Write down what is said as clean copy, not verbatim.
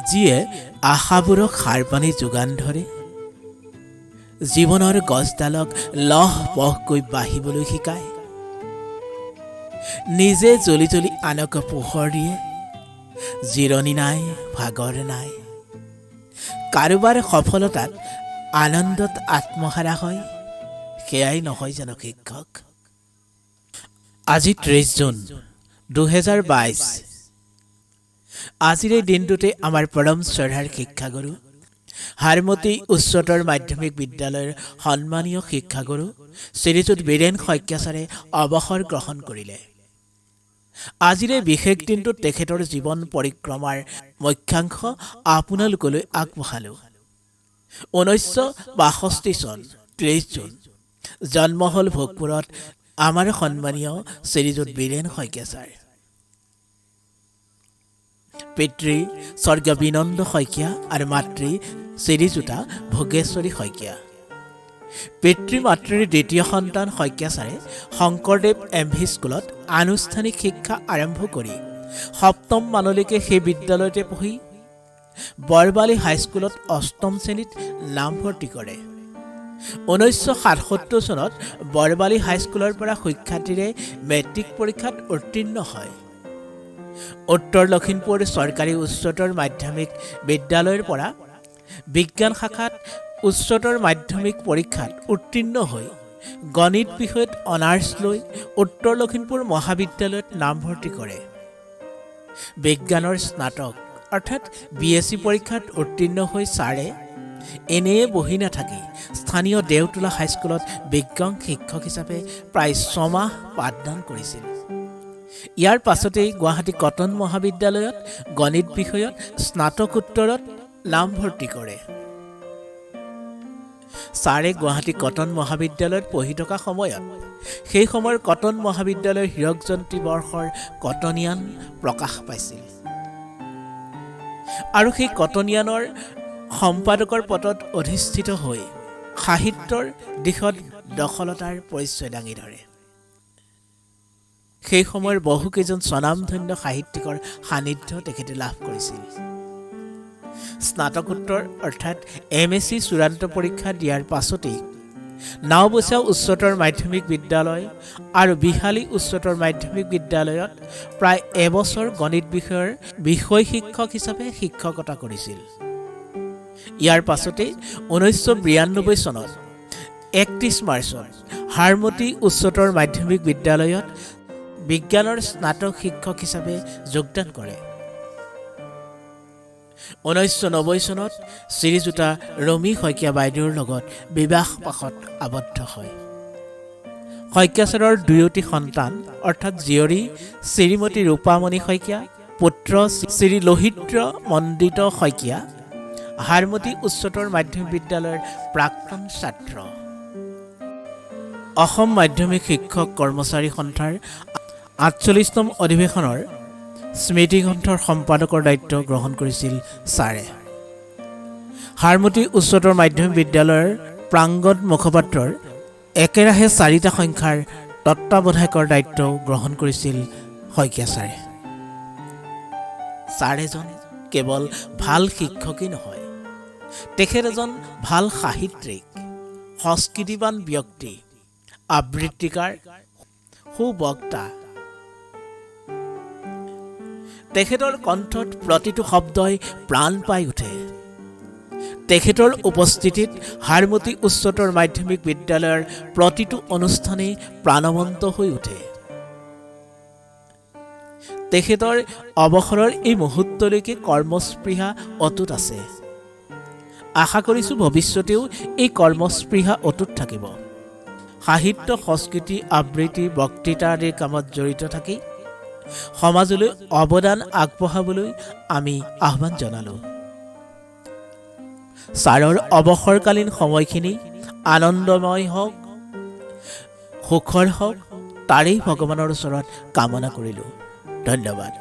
যিয়ে আশাবোৰক সাৰ পানী যোগান ধৰে, জীৱনৰ গছডালক লহ পহকৈ বাঢ়িবলৈ শিকায়, নিজে জ্বলি জ্বলি আনক পোহৰ দিয়ে, জিৰণি নাই, ভাগৰ নাই। কাৰোবাৰ সফলতাত আনন্দত আত্মহাৰা হয়, সেয়াই নহয় জানো শিক্ষক? আজি ৩০ জুন ২০২২। আজিৰ এই দিনটোতে আমাৰ পৰম শ্ৰদ্ধাৰ শিক্ষাগুৰু, হাৰমতি উচ্চতৰ মাধ্যমিক বিদ্যালয়ৰ সন্মানীয় শিক্ষাগুৰু শ্ৰীযুত বীৰেন শইকীয়া ছাৰে অৱসৰ গ্ৰহণ কৰিলে। আজিৰ এই বিশেষ দিনটোত তেখেতৰ জীৱন পৰিক্ৰমাৰ মুখ্যাংশ আপোনালোকলৈ আগবঢ়ালোঁ। ১৯৬২ চন ৩০ জুন জন্ম হ'ল ভোগপুৰত আমাৰ সন্মানীয় শ্ৰীযুত বীৰেন শইকীয়া ছাৰ। পিতৃ স্বৰ্গীয় বিনন্দ শইকীয়া আৰু মাতৃ শ্ৰীযুতা ভোগেশ্বৰী শইকীয়া। পিতৃ মাতৃৰ দ্বিতীয় সন্তান শইকীয়া ছাৰে শংকৰদেৱ এম.ভি. স্কুলত আনুষ্ঠানিক শিক্ষা আৰম্ভ কৰি ৭ম মানলৈকে সেই বিদ্যালয়তে পঢ়ি বৰবালি হাইস্কুলত ৮ম শ্ৰেণীত নামভৰ্তি কৰে। ১৯৬৭ চনত বৰবালি হাইস্কুলৰ পৰা সুখ্যাতিৰে মেট্ৰিক পৰীক্ষাত উত্তীৰ্ণ হয়। উত্তৰ লখিমপুৰ চৰকাৰী উচ্চতৰ মাধ্যমিক বিদ্যালয়ৰ পৰা বিজ্ঞান শাখাত উচ্চতৰ মাধ্যমিক পৰীক্ষাত উত্তীৰ্ণ হৈ গণিত বিষয়ত অনাৰ্ছ লৈ উত্তৰ লখিমপুৰ মহাবিদ্যালয়ত নামভৰ্তি কৰে। বিজ্ঞানৰ স্নাতক অৰ্থাৎ BSc পৰীক্ষাত উত্তীৰ্ণ হৈ ছাৰে এনেয়ে বহি নাথাকি স্থানীয় দেওতোলা হাইস্কুলত বিজ্ঞান শিক্ষক হিচাপে প্ৰায় ৬ মাহ পাঠদান কৰিছিল। ইয়াৰ পাছতেই গুৱাহাটী কটন মহাবিদ্যালয়ত গণিত বিষয়ত স্নাতকোত্তৰত নামভৰ্তি কৰে। ছাৰে গুৱাহাটী কটন মহাবিদ্যালয়ত পঢ়ি থকা সময়ত সেই সময়ৰ কটন মহাবিদ্যালয়ৰ হীৰক জয়ন্তী বৰ্ষৰ কটনিয়ান প্ৰকাশ পাইছিল আৰু সেই কটনিয়ানৰ সম্পাদকৰ পদত অধিষ্ঠিত হৈ সাহিত্যৰ দিশত দখলতাৰ পৰিচয় দাঙি ধৰে। সেই সময়ৰ বহুকেইজন স্বনামধন্য সাহিত্যিকৰ সান্নিধ্য তেখেতে লাভ কৰিছিল। স্নাতকোত্তৰ অৰ্থাৎ MSc চূড়ান্ত পৰীক্ষা দিয়াৰ পাছতেই নাওবৈচা উচ্চতৰ মাধ্যমিক বিদ্যালয় আৰু বিহালী উচ্চতৰ মাধ্যমিক বিদ্যালয়ত প্ৰায় এবছৰ গণিত বিষয়ৰ বিষয় শিক্ষক হিচাপে শিক্ষকতা কৰিছিল। ইয়াৰ পাছতেই ১৯৯২ চনত ৩১ মাৰ্চত হাৰমতি উচ্চতৰ মাধ্যমিক বিদ্যালয়ত বিজ্ঞানৰ স্নাতক শিক্ষক হিচাপে যোগদান কৰে। ১৯৯০ চনত শ্ৰীযুতা ৰমী শইকীয়া বাইদেউৰ লগত বিবাহ পাশত আবদ্ধ হয়। শইকীয়া ছাৰৰ দুয়োটি সন্তান অৰ্থাৎ জীয়ৰী শ্ৰীমতী ৰূপামণি শইকীয়া, পুত্ৰ শ্ৰী লোহিত্ৰ মণ্ডিত শইকীয়া হাৰমতি উচ্চতৰ মাধ্যমিক বিদ্যালয়ৰ প্ৰাক্তন ছাত্ৰ। অসম মাধ্যমিক শিক্ষক কৰ্মচাৰী সন্থাৰ ৪৮তম অধিৱেশনৰ স্মৃতিগ্ৰন্থৰ সম্পাদকৰ দায়িত্ব গ্ৰহণ কৰিছিল ছাৰে। হাৰমতি উচ্চতৰ মাধ্যমিক বিদ্যালয়ৰ প্ৰাংগণ মুখপাত্ৰৰ একেৰাহে ৪টা সংখ্যাৰ তত্ত্বাৱধায়কৰ দায়িত্ব গ্ৰহণ কৰিছিল শইকীয়া ছাৰে। ছাৰ এজন কেৱল ভাল শিক্ষকেই নহয়, তেখেত এজন ভাল সাহিত্যিক, সংস্কৃতিবান ব্যক্তি, আবৃত্তিকাৰ, সুবক্তা। তেখেতৰ কণ্ঠত প্ৰতিটো শব্দই প্ৰাণ পাই উঠে। তেখেতৰ উপস্থিতিত হাৰমতি উচ্চতৰ মাধ্যমিক বিদ্যালয়ৰ প্ৰতিটো অনুষ্ঠানেই প্ৰাণৱন্ত হৈ উঠে। তেখেতৰ অৱসৰৰ এই মুহূৰ্তলৈকে কৰ্মস্পৃহা অটুট আছে। আশা কৰিছোঁ ভৱিষ্যতেও এই কৰ্মস্পৃহা অটুট থাকিব। সাহিত্য, সংস্কৃতি, আবৃত্তি, বক্তৃতা আদিৰ কামত জড়িত থাকি সমাজলৈ অৱদান আগবঢ়াবলৈ আমি আহ্বান জনালোঁ। ছাৰৰ অৱসৰকালীন সময়খিনি আনন্দময় হওক, সুখৰ হওক, তাৰেই ভগৱানৰ ওচৰত কামনা কৰিলোঁ। ধন্যবাদ।